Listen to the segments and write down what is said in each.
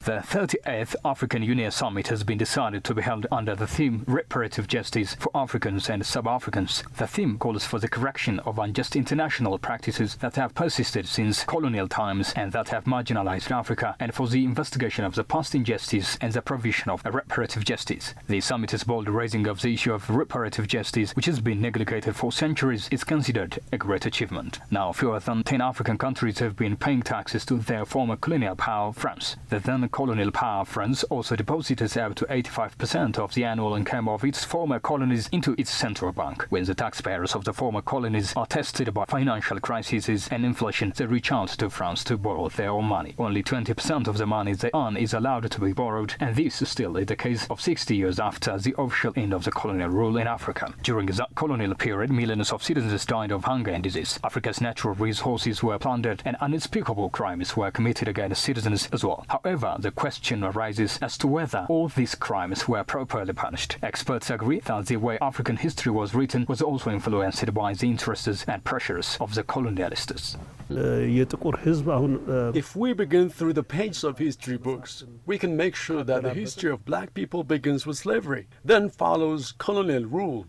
The 38th African Union Summit has been decided to be held under the theme Reparative Justice for Africans and Sub-Africans. The theme calls for the correction of unjust international practices that have persisted since colonial times and that have marginalized Africa, and for the investigation of the past injustice and the provision of a reparative justice. The summit's bold raising of the issue of reparative justice, which has been neglected for centuries, is considered a great achievement. Now, fewer than 10 African countries have been paying taxes to their former colonial power, France. The then colonial power France also deposited up to 85% of the annual income of its former colonies into its central bank. When the taxpayers of the former colonies are tested by financial crises and inflation, they reach out to France to borrow their own money. Only 20% of the money they earn is allowed to be borrowed, and this is still the case of 60 years after the official end of the colonial rule in Africa. During that colonial period, millions of citizens died of hunger and disease. Africa's natural resources were plundered, and unspeakable crimes were committed against citizens as well. However, the question arises as to whether all these crimes were properly punished. Experts agree that the way African history was written was also influenced by the interests and pressures of the colonialists. If we begin through the pages of history books, we can make sure that the history of black people begins with slavery, then follows colonial rule,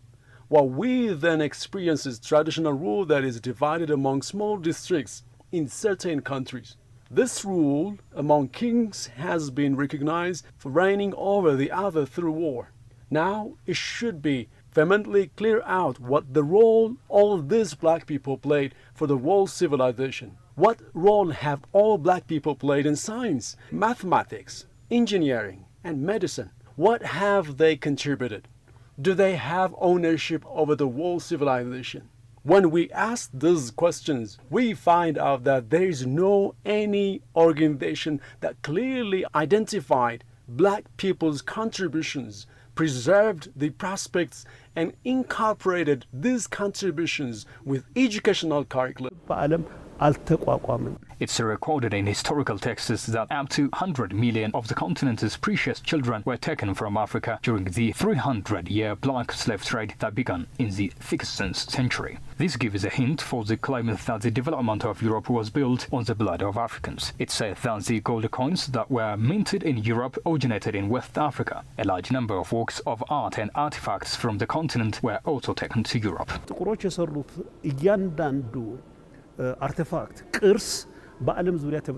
while we then experiences traditional rule that is divided among small districts in certain countries. This rule among kings has been recognized for reigning over the other through war. Now it should be vehemently clear out what the role all these black people played for the world civilization. What role have all black people played in science, mathematics, engineering, and medicine? What have they contributed? Do they have ownership over the world civilization? When we ask these questions, we find out that there is no any organization that clearly identified black people's contributions, preserved the prospects, and incorporated these contributions with educational curriculum. It's recorded in historical texts that up to 100 million of the continent's precious children were taken from Africa during the 300-year black slave trade that began in the 16th century. This gives a hint for the claim that the development of Europe was built on the blood of Africans. It said that the gold coins that were minted in Europe originated in West Africa. A large number of works of art and artifacts from the continent were also taken to Europe.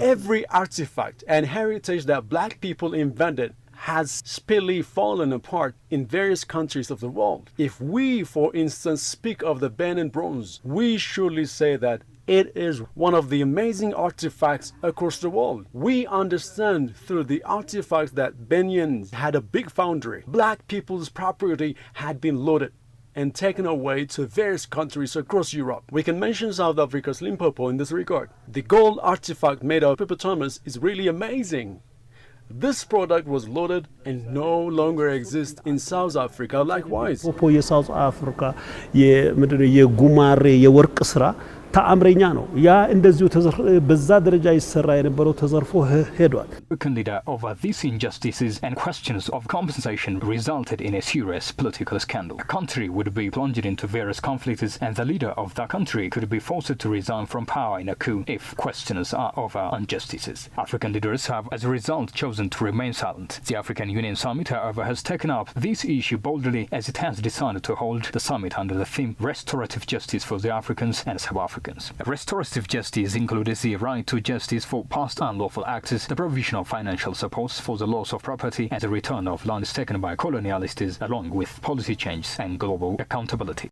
Every artifact and heritage that black people invented has speedily fallen apart in various countries of the world. If we, for instance, speak of the Benin bronze, we surely say that it is one of the amazing artifacts across the world. We understand through the artifacts that Benin had a big foundry. Black people's property had been looted and taken away to various countries across Europe. We can mention South Africa's Limpopo in this regard. The gold artifact made of hippopotamus is really amazing. This product was loaded and no longer exists in South Africa likewise. South Africa, ተአምረኛ ነው ያ እንደዚሁ በዛ ደረጃ ይሰራ የነበረው ተዘርፎ ሄዷል Consider over these injustices and questions of compensation resulted in a serious political scandal. A country would be plunged into various conflicts and the leader of that country could be forced to resign from power in a coup if questions are over injustices. African leaders have as a result chosen to remain silent. The African Union Summit, however, has taken up this issue boldly as it has decided to hold the summit under the theme Restorative Justice for the Africans and Sub-Africans. Restorative justice includes the right to justice for past unlawful acts, the provision of financial support for the loss of property, and the return of lands taken by colonialists, along with policy change and global accountability.